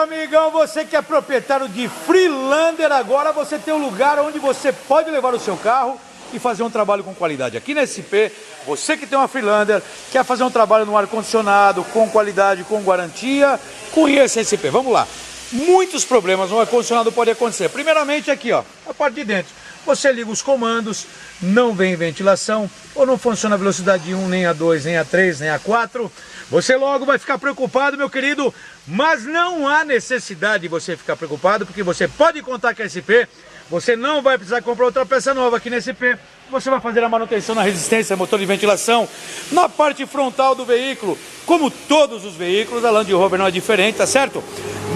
Amigão, você que é proprietário de Freelander, agora você tem um lugar onde você pode levar o seu carro e fazer um trabalho com qualidade. Aqui na SP, você que tem uma Freelander, quer fazer um trabalho no ar-condicionado, com qualidade, com garantia, conheça a SP. Vamos lá. Muitos problemas no ar-condicionado podem acontecer. Primeiramente aqui, ó, a parte de dentro. Você liga os comandos, não vem ventilação, ou não funciona a velocidade 1, nem a 2, nem a 3, nem a 4. Você logo vai ficar preocupado, meu querido, mas não há necessidade de você ficar preocupado, porque você pode contar com a SP, você não vai precisar comprar outra peça nova aqui na SP, você vai fazer a manutenção na resistência, motor de ventilação, na parte frontal do veículo, como todos os veículos, a Land Rover não é diferente, tá certo?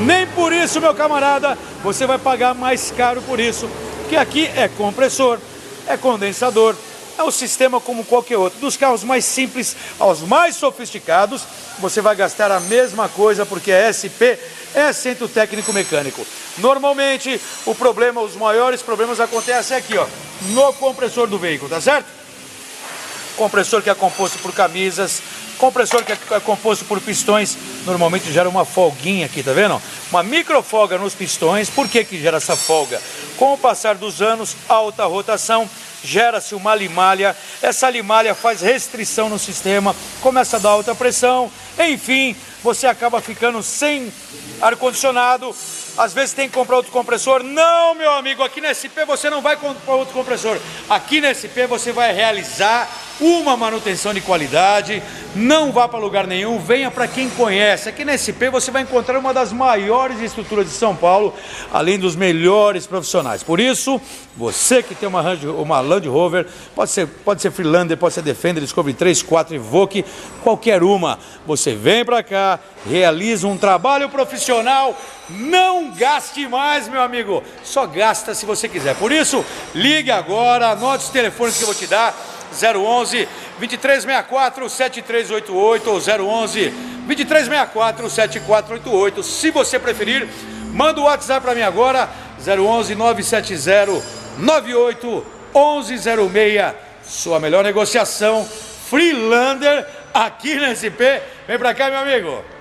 Nem por isso, meu camarada, você vai pagar mais caro por isso, que aqui é compressor, é condensador, é um sistema como qualquer outro. Dos carros mais simples aos mais sofisticados, você vai gastar a mesma coisa, porque a SP é centro técnico mecânico. Normalmente, os maiores problemas acontecem aqui, ó, no compressor do veículo, tá certo? Compressor que é composto por camisas, compressor que é composto por pistões, normalmente gera uma folguinha aqui, tá vendo? Uma microfolga nos pistões. Por que que gera essa folga? Com o passar dos anos, alta rotação, gera-se uma limalha, essa limalha faz restrição no sistema, começa a dar alta pressão, enfim, você acaba ficando sem ar-condicionado, às vezes tem que comprar outro compressor. Não, meu amigo, aqui na SP você não vai comprar outro compressor, aqui na SP você vai realizar uma manutenção de qualidade, não vá para lugar nenhum, venha para quem conhece. Aqui na SP você vai encontrar uma das maiores estruturas de São Paulo, além dos melhores profissionais. Por isso, você que tem uma Land Rover, pode ser Freelander, pode ser Defender, Discovery 3, 4, Evoque, qualquer uma, você vem para cá, realiza um trabalho profissional, não gaste mais, meu amigo, só gasta se você quiser. Por isso, ligue agora, anote os telefones que eu vou te dar, 011 2364 7388 ou 011 2364 7488. Se você preferir, manda o WhatsApp para mim agora, 011 970 98 1106. Sua melhor negociação, Freelander, aqui na SP. Vem para cá, meu amigo.